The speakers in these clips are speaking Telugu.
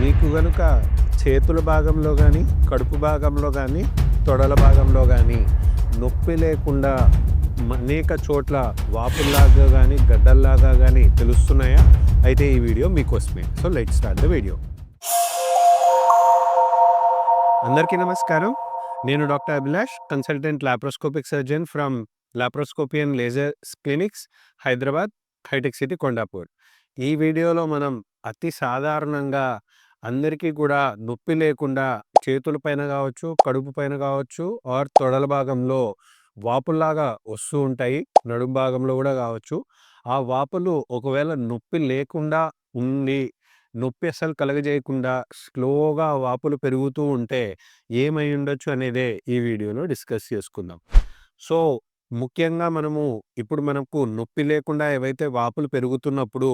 మీకు గనుక చేతుల భాగంలో గానీ, కడుపు భాగంలో గానీ, తొడల భాగంలో గానీ నొప్పి లేకుండా అనేక చోట్ల వాపుల్లాగా గానీ, గడ్డల్లాగా గానీ తెలుస్తున్నాయా? అయితే ఈ వీడియో మీకోసమే. So let's start the video. అందరికీ నమస్కారం. నేను doctor Abhilash, consultant laparoscopic surgeon from laparoscopy and laser clinics, Hyderabad, hitech city, Kondapur. ఈ వీడియోలో మనం అతి సాధారణంగా అందరికీ కూడా నొప్పి లేకుండా చేతుల పైన కావచ్చు, కడుపు పైన కావచ్చు, ఆర్ తొడల భాగంలో వాపుల్లాగా వస్తూ ఉంటాయి. నడుము భాగంలో కూడా కావచ్చు. ఆ వాపులు ఒకవేళ నొప్పి లేకుండా ఉండి, నొప్పి అస్సలు కలగజేయకుండా స్లోగా వాపులు పెరుగుతూ ఉంటే ఏమై ఉండొచ్చు అనేదే ఈ వీడియోలో డిస్కస్ చేసుకుందాం. సో ముఖ్యంగా ఇప్పుడు మనకు నొప్పి లేకుండా ఏవైతే వాపులు పెరుగుతున్నప్పుడు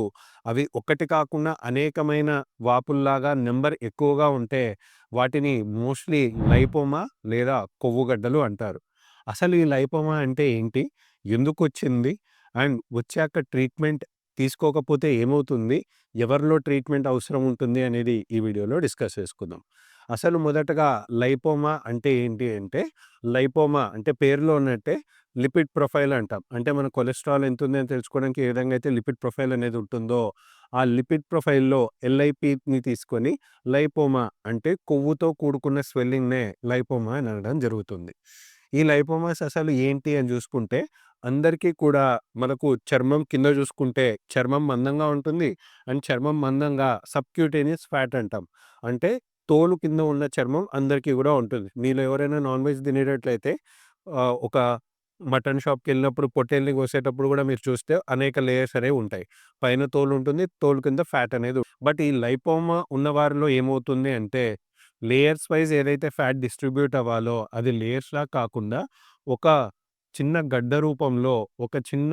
అవి ఒకటి కాకుండా అనేకమైన వాపుల్లాగా నెంబర్ ఎక్కువగా ఉంటే వాటిని మోస్ట్లీ లైపోమా లేదా కొవ్వుగడ్డలు అంటారు. అసలు ఈ లైపోమా అంటే ఏంటి? ఎందుకొచ్చింది? అండ్ వచ్చాక ట్రీట్మెంట్ తీసుకోకపోతే ఏమవుతుంది? ఎవరిలో ట్రీట్మెంట్ అవసరం ఉంటుంది అనేది ఈ వీడియోలో డిస్కస్ చేసుకుందాం. అసలు మొదటగా లైపోమా అంటే ఏంటి అంటే, లైపోమా అంటే పేరులో ఉన్నట్టే లిపిడ్ ప్రొఫైల్ అంటాం. అంటే మన కొలెస్ట్రాల్ ఎంతుంది అని తెలుసుకోవడానికి ఏ విధంగా అయితే లిపిడ్ ప్రొఫైల్ అనేది ఉంటుందో, ఆ లిపిడ్ ప్రొఫైల్‌లో ఎల్ఐపిని తీసుకొని లైపోమా అంటే కొవ్వుతో కూడుకున్న స్వెల్లింగ్‌నే లైపోమా అని అనడం జరుగుతుంది. ఈ లైపోమాస్ అసలు ఏంటి అని చూసుకుంటే, అందరికీ కూడా మనకు చర్మం కింద చూసుకుంటే చర్మం మందంగా ఉంటుంది. అండ్ చర్మం మందంగా సబ్‌క్యూటేనియస్ ఫ్యాట్ అంటాం. అంటే తోలు కింద ఉన్న చర్మం అందరికీ కూడా ఉంటుంది. మీలో ఎవరైనా నాన్ వెజ్ తినేటట్లయితే ఒక మటన్ షాప్‌కెళ్ళినప్పుడు పొట్టేలుని కోసేటప్పుడు కూడా మీరు చూస్తే అనేక లేయర్స్ అనేవి ఉంటాయి. పైన తోలు ఉంటుంది. తోలు కింద ఫ్యాట్ అనేది బట్ ఈ లైపోమా ఉన్నవారిలో ఏమవుతుంది అంటే, లేయర్స్ వైస్ ఏదైతే ఫ్యాట్ డిస్ట్రిబ్యూట్ అవ్వాలో అది లేయర్స్‌లా కాకుండా ఒక చిన్న గడ్డ రూపంలో ఒక చిన్న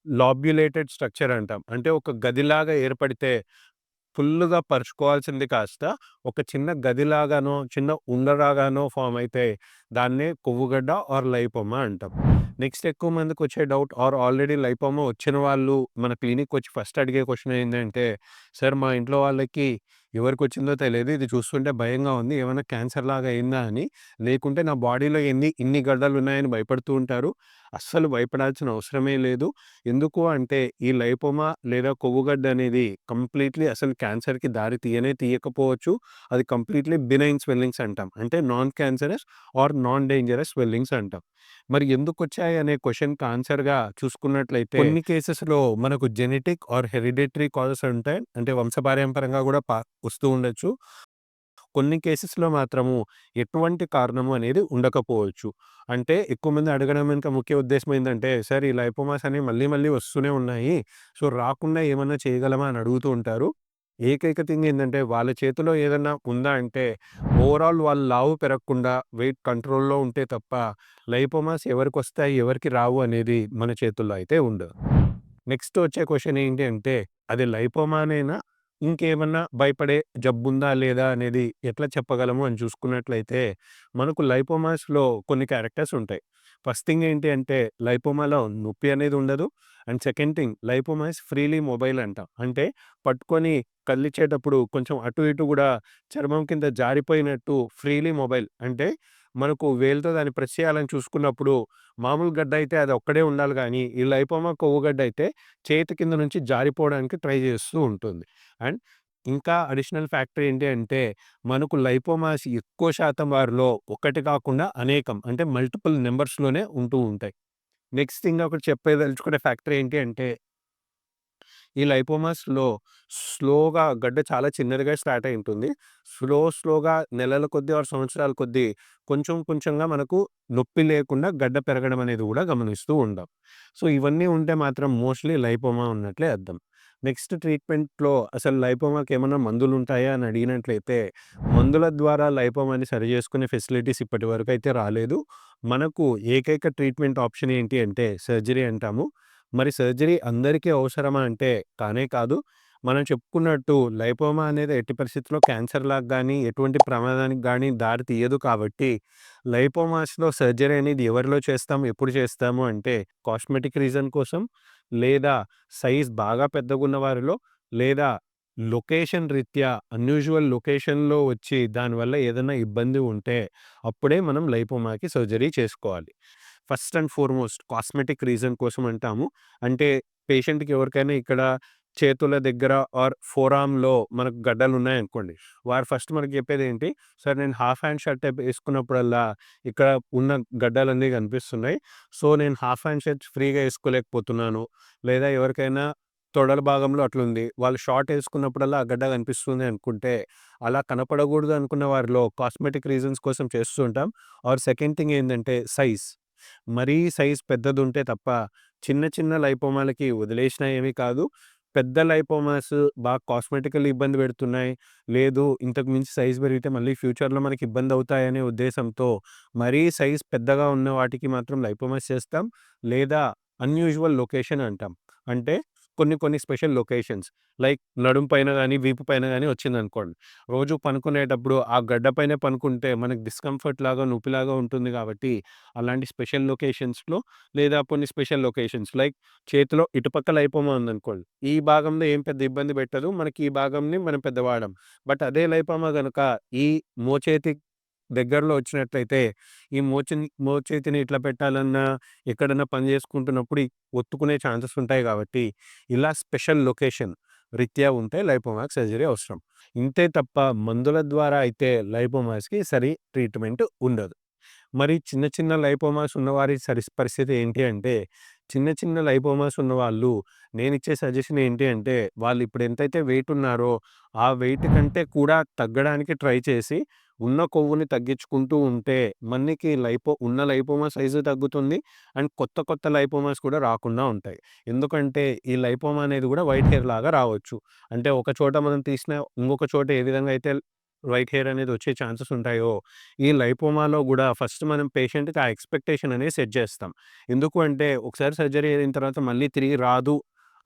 లాబ్యులేటెడ్ స్ట్రక్చర్ అంటాం. అంటే ఒక గదిలాగా ఏర్పడితే ఫుల్లుగా పరుచుకోవాల్సింది కాస్త ఒక చిన్న గదిలాగానో, చిన్న ఉండలాగానో ఫార్మ్ అయితే దాన్నే కొవ్వుగడ్డ ఆర్ లైపోమా అంటాం. నెక్స్ట్ ఎక్కువ మందికొచ్చే డౌట్ ఆర్ ఆల్రెడీ లైపోమా వచ్చిన వాళ్ళు మన క్లినిక్‌కొచ్చి ఫస్ట్ అడిగే క్వెషన్ ఏంటంటే, "సార్ మా ఇంట్లో వాళ్ళకి ఎవరికొచ్చిందో తెలియదు. ఇది చూస్తుంటే భయంగా ఉంది. ఏమైనా క్యాన్సర్ లాగా అయిందా అని. లేకుంటే నా బాడీలో ఇన్ని గడ్డలు ఉన్నాయని భయపడుతూ ఉంటారు. అస్సలు భయపడాల్సిన అవసరమే లేదు. ఎందుకు అంటే ఈ లైపోమా లేదా కొవ్వుగడ్డ అనేది కంప్లీట్‌లీ అసలు క్యాన్సర్‌కి దారి తీయకపోవచ్చు. అది కంప్లీట్‌లీ బినైన్ స్వెల్లింగ్స్ అంటాం. అంటే non cancerous or non dangerous swellings అంటాం. మరి ఎందుకొచ్చాయి అనే క్వెషన్‌కి ఆన్సర్‌గా చూసుకున్నట్లయితే కొన్ని కేసెస్‌లో మనకు జెనెటిక్ ఆర్ హెరిడిటరీ కాజెస్ ఉంటాయి. అంటే వంశపారంపర్యంగా కూడా వస్తూ ఉండొచ్చు. కొన్ని కేసెస్‌లో మాత్రము ఎటువంటి కారణము అనేది ఉండకపోవచ్చు. అంటే ఎక్కువ మంది అడగడం వెనుక ముఖ్య ఉద్దేశ్యం ఏందంటే, "సార్ ఈ లైపోమాస్ అనేవి మళ్ళీ మళ్ళీ వస్తూనే ఉన్నాయి. సో రాకుండా ఏమన్నా చేయగలమా?" అని అడుగుతూ ఉంటారు. ఏకైక థింగ్ ఏందంటే వాళ్ళ చేతిలో ఏదన్నా ఉందా అంటే ఓవరాల్ వాళ్ళు లావు పెరగకుండా వెయిట్ కంట్రోల్‌లో ఉంటే తప్ప లైపోమాస్ ఎవరికొస్తాయి, ఎవరికి రావు అనేది మన చేతుల్లో అయితే ఉండదు. నెక్స్ట్ వచ్చే క్వెషన్ ఏంటి అంటే, అది లైపోమానేనా? ఇంకేమన్నా భయపడే జబ్బుందా లేదా అనేది ఎట్లా చెప్పగలము అని చూసుకున్నట్లయితే, మనకు లైపోమాస్‌లో కొన్ని క్యారెక్టర్స్ ఉంటాయి. ఫస్ట్ థింగ్ ఏంటి అంటే, లైపోమాలో నొప్పి అనేది ఉండదు. And second thing lipoma is freely mobile అంటాం. అంటే పట్టుకొని కదిలిచ్చేటప్పుడు కొంచెం అటు ఇటు గూడా చర్మం కింద జారిపోయినట్టు ఫ్రీలీ మొబైల్. అంటే మనకు వేలుతో దాన్ని ప్రెస్ చేయాలని చూసుకున్నప్పుడు మామూలు గడ్డ అయితే అది ఒక్కడే ఉండాలి గానీ, ఈ లైపోమా కొవ్వుగడ్డ అయితే చేతి కింద నుంచి జారిపోవడానికి ట్రై చేస్తూ ఉంటుంది. అండ్ ఇంకా అడిషనల్ ఫ్యాక్టర్ ఏంటి అంటే, మనకు లైపోమాస్ ఎక్కువ శాతం వారిలో ఒకటి కాకుండా అనేకం అంటే మల్టిపుల్ నంబర్స్‌లోనే ఉంటూ ఉంటాయి. నెక్స్ట్ థింగ్ ఒకటి చెప్పదలుచుకునే ఫ్యాక్టర్ ఏంటి అంటే, ఈ లైపోమాస్‌లో స్లోగా గడ్డ చాలా చిన్నదిగా స్టార్ట్ అయి ఉంటుంది. స్లోగా నెలల కొద్దీ ఆర్ సంవత్సరాల కొద్దీ కొంచెం కొంచెంగా మనకు నొప్పి లేకుండా గడ్డ పెరగడం అనేది కూడా గమనిస్తూ ఉంటాం. సో ఇవన్నీ ఉంటే మాత్రం మోస్ట్‌లీ లైపోమా ఉన్నట్లే అర్థం. నెక్స్ట్ ట్రీట్మెంట్‌లో అసలు లైపోమాకి ఏమన్నా మందులుంటాయా అని అడిగినట్లయితే, మందుల ద్వారా లైపోమాని సరిచేసుకునే ఫెసిలిటీస్ ఇప్పటివరకు అయితే రాలేదు. మనకు ఏకైక ట్రీట్మెంట్ ఆప్షన్ ఏంటి అంటే సర్జరీ అంటాము. మరి సర్జరీ అందరికీ అవసరమా అంటే కానే కాదు. మనం చెప్పుకున్నట్టు లైపోమా అనేది ఎట్టి పరిస్థితిలో క్యాన్సర్‌లాగా గానీ, ఎటువంటి ప్రమాదానికి గానీ దారి తీయదు కాబట్టి, లైపోమాస్‌లో సర్జరీ అనేది ఎవరిలో చేస్తాం, ఎప్పుడు చేస్తాము అంటే కాస్మెటిక్ రీజన్ కోసం, లేదా సైజ్ బాగా పెద్దగున్న వారిలో, లేదా లొకేషన్ రీత్యా అన్‌యూజువల్ లొకేషన్‌లో వచ్చి దానివల్ల ఏదైనా ఇబ్బంది ఉంటే అప్పుడే మనం లైపోమాకి సర్జరీ చేసుకోవాలి. First and foremost cosmetic reason కోసం అంటాము. అంటే పేషెంట్‌కి ఎవరికైనా ఇక్కడ చేతుల దగ్గర ఆర్ ఫోర్‌ఆర్మ్‌లో మనకు గడ్డలున్నాయనుకోండి. వారు ఫస్ట్ మనకు చెప్పేదేంటి? సార్ నేను హాఫ్ హ్యాండ్ షర్ట్ ఏసుకున్నప్పుడల్లా ఇక్కడ ఉన్న గడ్డలన్నీ కనిపిస్తున్నాయి. సో, నేను హాఫ్ హ్యాండ్ షర్ట్స్ ఫ్రీగా ఏసుకోలేకపోతున్నాను. లేదా ఎవరికైనా తొడల భాగంలో అట్లుంది. వాళ్ళు షార్ట్ ఏసుకున్నప్పుడల్లా ఆ గడ్డ కనిపిస్తుంది అనుకుంటే, అలా కనపడకూడదు అనుకున్న వారిలో కాస్మెటిక్ రీజన్స్ కోసం చేస్తూ ఉంటాం. ఆర్ సెకండ్ థింగ్ ఏందంటే సైజ్. మరీ సైజ్ పెద్దదుంటే తప్ప చిన్న చిన్న లైపోమాలకి వదిలేసినా ఏమీ కాదు. పెద్ద లైపోమాస్ బాగా కాస్మెటికల్లీ ఇబ్బంది పెడుతున్నాయి. లేదు ఇంతకు మించి సైజ్ పెరిగితే మళ్ళీ ఫ్యూచర్‌లో మనకి ఇబ్బందవుతాయనే ఉద్దేశంతో మరీ సైజ్ పెద్దగా ఉన్న వాటికి మాత్రం లైపోమాస్ చేస్తాం. లేదా అన్‌యూజువల్ లొకేషన్ అంటాం. అంటే కొన్ని కొన్ని స్పెషల్ లొకేషన్స్ లైక్ నడుము పైన గాని, వీపు పైన గాని వచ్చిందనుకోండి. రోజు పనుకునేటప్పుడు ఆ గడ్డ పైనే పనుకుంటే మనకు డిస్కంఫర్ట్ లాగా, నొప్పిలాగా ఉంటుంది కాబట్టి అలాంటి స్పెషల్ లొకేషన్స్‌లో లేదా కొన్ని స్పెషల్ లొకేషన్స్ లైక్ చేతిలో ఇటుపక్క లైపోమా ఉందనుకోండి. ఈ భాగంలో ఏం పెద్ద ఇబ్బంది పెట్టదు. మనకి ఈ భాగంని మనం పెద్ద వాడం. బట్ అదే లైపోమా గనుక ఈ మోచేతి దగ్గరలో వచ్చినట్లయితే ఈ మోచేతిని ఇట్లా పెట్టాలన్నా, ఎక్కడన్నా పని చేసుకుంటున్నప్పుడు ఒత్తుకునే ఛాన్సెస్ ఉంటాయి కాబట్టి, ఇలా స్పెషల్ లొకేషన్ రీత్యా ఉంటే లైపోమాకి సర్జరీ అవసరం. ఇంతే తప్ప మందుల ద్వారా అయితే లైపోమాస్‌కి ట్రీట్మెంట్ ఉండదు. మరి చిన్న చిన్న లైపోమాస్ ఉన్నవారి పరిస్థితి ఏంటి అంటే, చిన్న చిన్న లైపోమాస్ ఉన్నవాళ్ళు నేనిచ్చే సజెషన్ ఏంటి అంటే, వాళ్ళు ఇప్పుడు ఎంతైతే వెయిట్ ఉన్నారో, ఆ వెయిట్ కంటే కూడా తగ్గడానికి ట్రై చేసి, ఉన్న కొవ్వుని తగ్గించుకుంటూ ఉంటే, మనకి ఉన్న లైపోమా సైజు తగ్గుతుంది. అండ్ కొత్త కొత్త లైపోమాస్ కూడా రాకుండా ఉంటాయి. ఎందుకంటే, ఈ లైపోమా అనేది కూడా వైట్ హెయిర్ లాగా రావచ్చు. అంటే ఒక చోట మనం తీసినా, ఇంకొక చోట ఏ విధంగా అయితే వైట్ హెయిర్ అనేది వచ్చే ఛాన్సెస్ ఉంటాయో, ఈ లైపోమాలో గూడా ఫస్ట్ మనం పేషెంట్‌కి ఆ ఎక్స్‌పెక్టేషన్ అనేది సెట్ జేస్తాం. ఎందుకు అంటే ఒకసారి సర్జరీ అయిన తర్వాత మళ్ళీ తిరిగి రాదు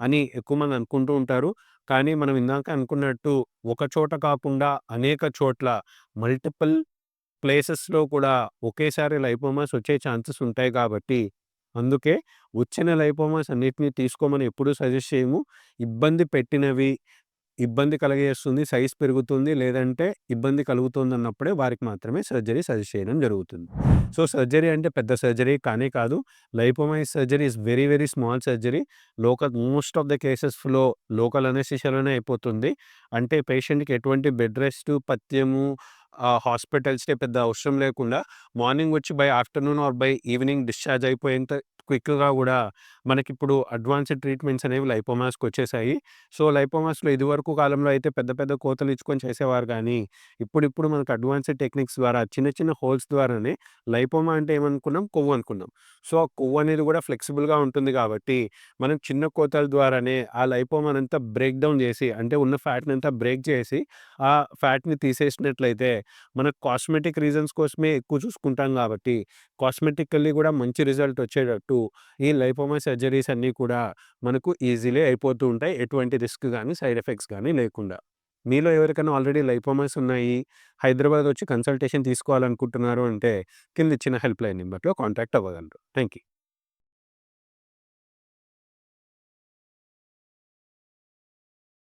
అని ఎక్కువ మంది అనుకుంటూ ఉంటారు. కానీ మనం ఇందాక అనుకున్నట్టు ఒక చోట కాకుండా అనేక చోట్ల మల్టిపుల్ ప్లేసెస్‌లో కూడా ఒకేసారి లైపోమాస్ వచ్చే ఛాన్సెస్ ఉంటాయి కాబట్టి, అందుకే వచ్చిన లైపోమాస్ అన్నిటిని తీసుకోమని ఎప్పుడూ సజెస్ట్ చేయము. ఇబ్బంది పెట్టినవి ఇబ్బంది కలగజేస్తుంది, సైజ్ పెరుగుతుంది, లేదంటే ఇబ్బంది కలుగుతుందన్నప్పుడే వారికి మాత్రమే సర్జరీ సజెస్ట్ చేయడం జరుగుతుంది. సో, సర్జరీ అంటే పెద్ద సర్జరీ కానే కాదు. Lipoma surgery is very, very small surgery. Most of the కేసెస్‌లో లోకల్ అనెస్థీషియాలోనే అయిపోతుంది. అంటే పేషెంట్‌కి ఎటువంటి బెడ్ రెస్ట్, పథ్యము, హాస్పిటల్ స్టే పెద్ద అవసరం లేకుండా మార్నింగ్ వచ్చి by afternoon or by evening discharge అయిపోయేంత క్విక్‌గా గూడా మనకిప్పుడు అడ్వాన్స్‌డ్ ట్రీట్మెంట్స్ అనేవి లైపోమాస్‌కొచ్చేసాయి. సో, లైపోమాస్‌లో ఇదివరకు కాలంలో అయితే పెద్ద పెద్ద కోతలు ఇచ్చుకొని చేసేవారు గానీ, ఇప్పుడిప్పుడు మనకు అడ్వాన్స్‌డ్ టెక్నిక్స్ ద్వారా చిన్న చిన్న హోల్స్ ద్వారానే లైపోమా అంటే ఏమనుకున్నాం? కొవ్వు అనుకున్నాం. సో, ఆ కొవ్వు అనేది గూడా ఫ్లెక్సిబుల్‌గా ఉంటుంది గాబట్టి, మనం చిన్న కోతల ద్వారానే ఆ లైపోమానంతా బ్రేక్ డౌన్ జేసి, అంటే ఉన్న ఫ్యాట్‌నంతా బ్రేక్ చేసి, ఆ ఫ్యాట్‌ని తీసేసినట్లయితే, మనకు కాస్మెటిక్ రీజన్స్ కోసమే ఎక్కువ చూసుకుంటాం గాబట్టి, కాస్మెటికల్లీ గూడా మంచి రిజల్ట్ వచ్చేటట్టు ఈ లైపోమా సర్జరీస్ అన్నీ కూడా మనకు ఈజీలీ అయిపోతూ ఉంటాయి. ఎటువంటి రిస్క్ గాని, సైడ్ ఎఫెక్ట్స్ గాని లేకుండా. మీలో ఎవరికైనా ఆల్రెడీ లైపోమాస్ ఉన్నాయి, హైదరాబాద్ వచ్చి కన్సల్టేషన్ తీసుకోవాలనుకుంటున్నారు అంటే, కింద ఇచ్చిన హెల్ప్‌లైన్ నంబర్‌లో కాంటాక్ట్ అవ్వగలరు. Thank you.